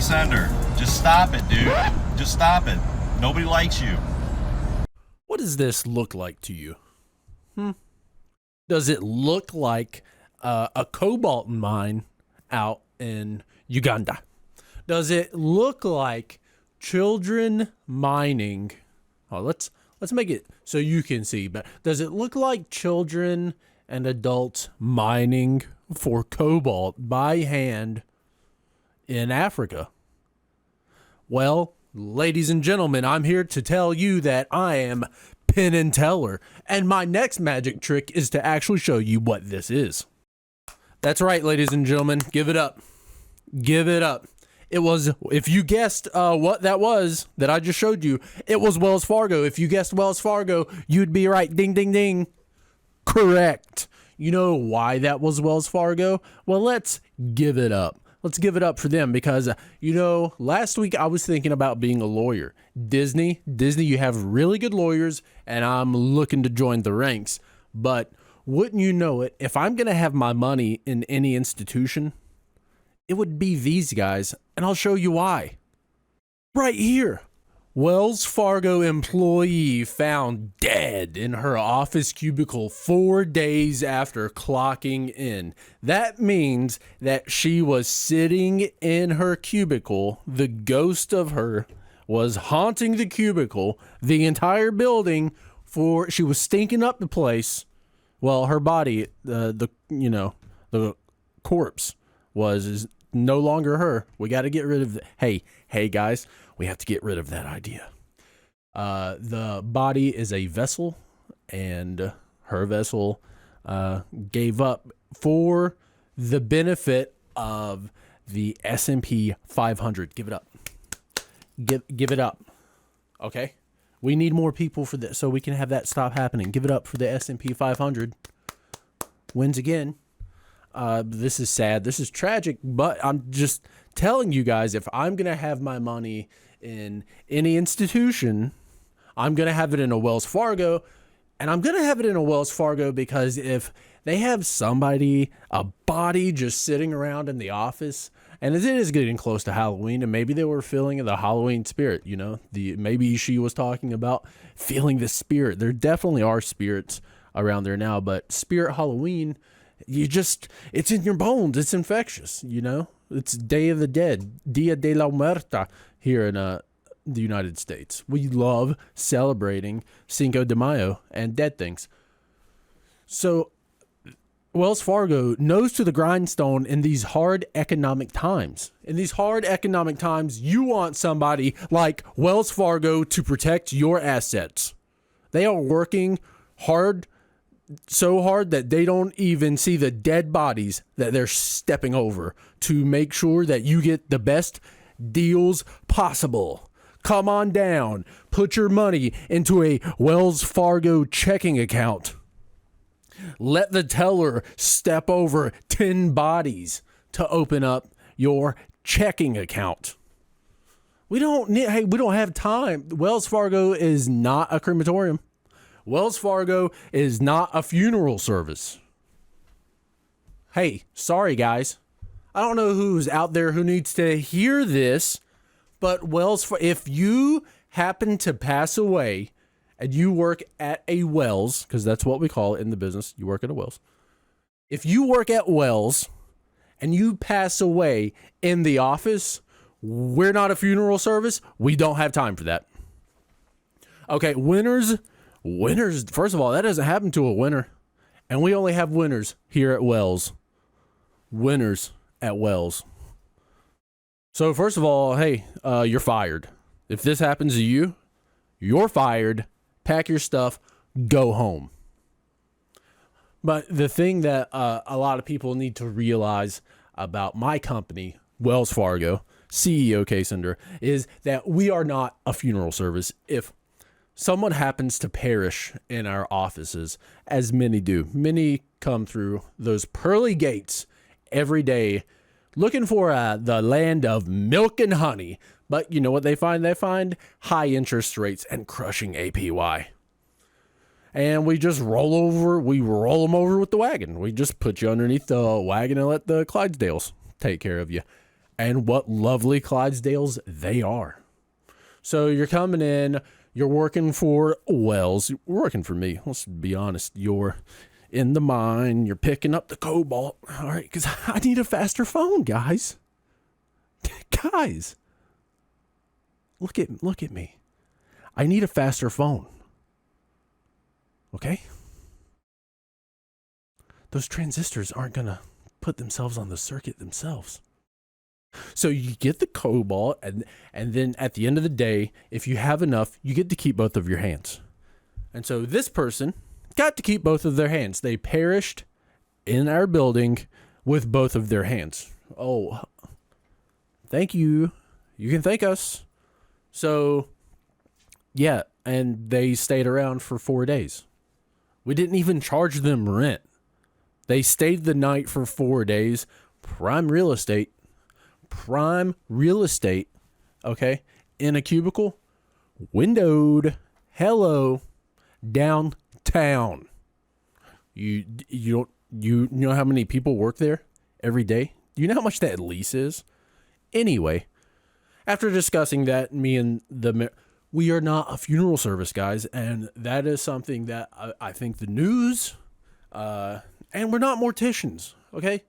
Sender. Just stop it, dude. Just stop it. Nobody likes you. What does this look like to you? Does it look like a cobalt mine out in Uganda? Does it look like children mining? Oh, let's make it so you can see. But does it look like children and adults mining for cobalt by hand in Africa? Well, ladies and gentlemen, I'm here to tell you that I am Penn and Teller, and my next magic trick is to actually show you what this is. That's right, ladies and gentlemen, give it up. Give it up. It was, if you guessed what that was that I just showed you, it was Wells Fargo. If you guessed Wells Fargo, you'd be right. Ding, ding, ding. Correct. You know why that was Wells Fargo? Well, let's give it up. Let's give it up for them because, last week I was thinking about being a lawyer. Disney, you have really good lawyers, and I'm looking to join the ranks. But wouldn't you know it, if I'm going to have my money in any institution, it would be these guys, and I'll show you why. Right here. Wells Fargo employee found dead in her office cubicle 4 days after clocking in. That means that she was sitting in her cubicle. The ghost of her was haunting the cubicle, the entire building, she was stinking up the place. Well, her body, the corpse is no longer her. We got to get rid of Hey guys, we have to get rid of that idea. The body is a vessel, and her vessel gave up for the benefit of the S&P 500. Give it up. Give it up. Okay? We need more people for this so we can have that stop happening. Give it up for the S&P 500. Wins again. This is sad. This is tragic, but I'm just telling you guys, if I'm going to have my money in any institution, I'm going to have it in a Wells Fargo, and I'm going to have it in a Wells Fargo because if they have a body just sitting around in the office, and it is getting close to Halloween, and maybe they were feeling the Halloween spirit, maybe she was talking about feeling the spirit. There definitely are spirits around there now, but Spirit Halloween, it's in your bones. It's infectious, It's Day of the Dead, Dia de la Muerta here in the United States. We love celebrating Cinco de Mayo and dead things. So Wells Fargo knows to the grindstone in these hard economic times. In these hard economic times, you want somebody like Wells Fargo to protect your assets. They are working hard, so hard that they don't even see the dead bodies that they're stepping over to make sure that you get the best deals possible. Come on down. Put your money into a Wells Fargo checking account. Let the teller step over 10 bodies to open up your checking account. We don't have time. Wells Fargo is not a crematorium. Wells Fargo is not a funeral service. Hey, sorry guys. I don't know who's out there who needs to hear this, but if you happen to pass away and you work at a Wells, because that's what we call it in the business, you work at a Wells. If you work at Wells and you pass away in the office, we're not a funeral service. We don't have time for that. Okay, winners, first of all, that doesn't happen to a winner. And we only have winners here at Wells. Winners at Wells. So first of all, hey, you're fired. If this happens to you, you're fired. Pack your stuff, go home. But the thing that a lot of people need to realize about my company, Wells Fargo, CEO K-Sender, is that we are not a funeral service. If someone happens to perish in our offices, as many do, many come through those pearly gates every day looking for the land of milk and honey. But you know what they find? They find high interest rates and crushing APY. And we just roll them over with the wagon. We just put you underneath the wagon and let the Clydesdales take care of you. And what lovely Clydesdales they are. So you're coming in, you're working for Wells, working for me. Let's be honest. You're in the mine, you're picking up the cobalt. All right, because I need a faster phone, guys. Guys, look at me. I need a faster phone. Okay? Those transistors aren't going to put themselves on the circuit themselves. So you get the cobalt, and then at the end of the day, if you have enough, you get to keep both of your hands. And so this person got to keep both of their hands. They perished in our building with both of their hands. Oh, thank you. You can thank us. So, yeah, and they stayed around for 4 days. We didn't even charge them rent. They stayed the night for 4 days. Prime real estate, okay, in a cubicle, windowed, hello, downtown. You know how many people work there every day? Do you know how much that lease is? Anyway, after discussing that, me and we are not a funeral service, guys, and that is something that I think the news, and we're not morticians, okay?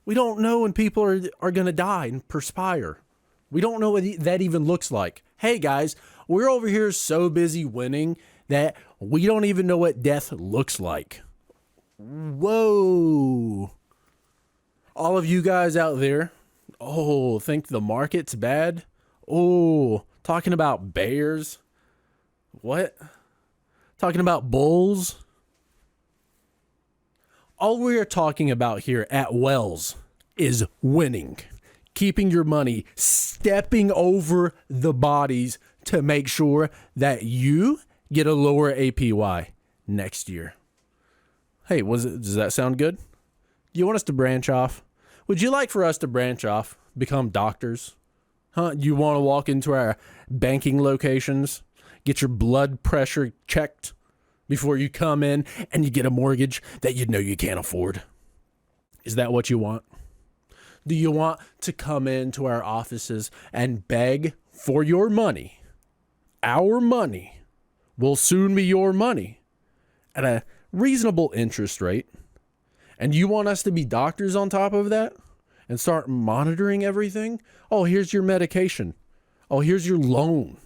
We don't know when people are going to die and perspire. We don't know what that even looks like. Hey, guys, we're over here so busy winning that we don't even know what death looks like. Whoa. All of you guys out there, think the market's bad? Oh, talking about bears? What? Talking about bulls? All we are talking about here at Wells is winning, keeping your money, stepping over the bodies to make sure that you get a lower APY next year. Hey, does that sound good? Do you want us to branch off? Would you like for us to branch off, become doctors? Huh? You want to walk into our banking locations, get your blood pressure checked before you come in and you get a mortgage that you know you can't afford? Is that what you want? Do you want to come into our offices and beg for your money? Our money will soon be your money at a reasonable interest rate. And you want us to be doctors on top of that and start monitoring everything? Oh, here's your medication. Oh, here's your loan.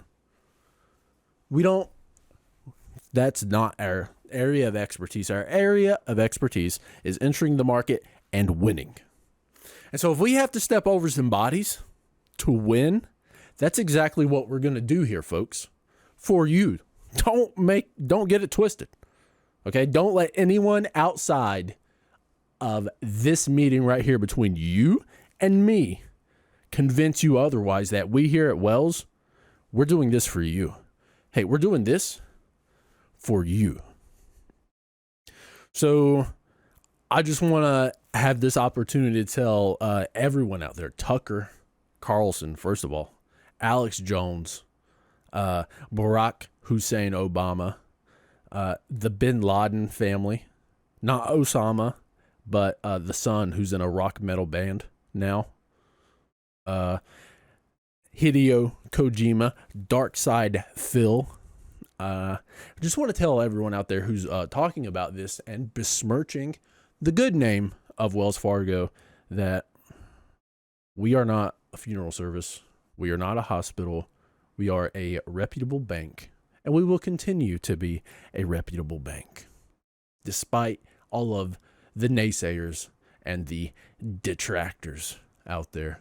That's not our area of expertise. Our area of expertise is entering the market and winning. And so if we have to step over some bodies to win, that's exactly what we're going to do here, folks. For you. Don't get it twisted. Okay? Don't let anyone outside of this meeting right here between you and me convince you otherwise, that we here at Wells, we're doing this for you. Hey, we're doing this for you. So I just want to have this opportunity to tell everyone out there, Tucker Carlson, first of all, Alex Jones, Barack Hussein Obama, the Bin Laden family, not Osama, but the son who's in a rock metal band now, Hideo Kojima, Dark Side Phil. I just want to tell everyone out there who's talking about this and besmirching the good name of Wells Fargo that we are not a funeral service. We are not a hospital. We are a reputable bank, and we will continue to be a reputable bank, despite all of the naysayers and the detractors out there.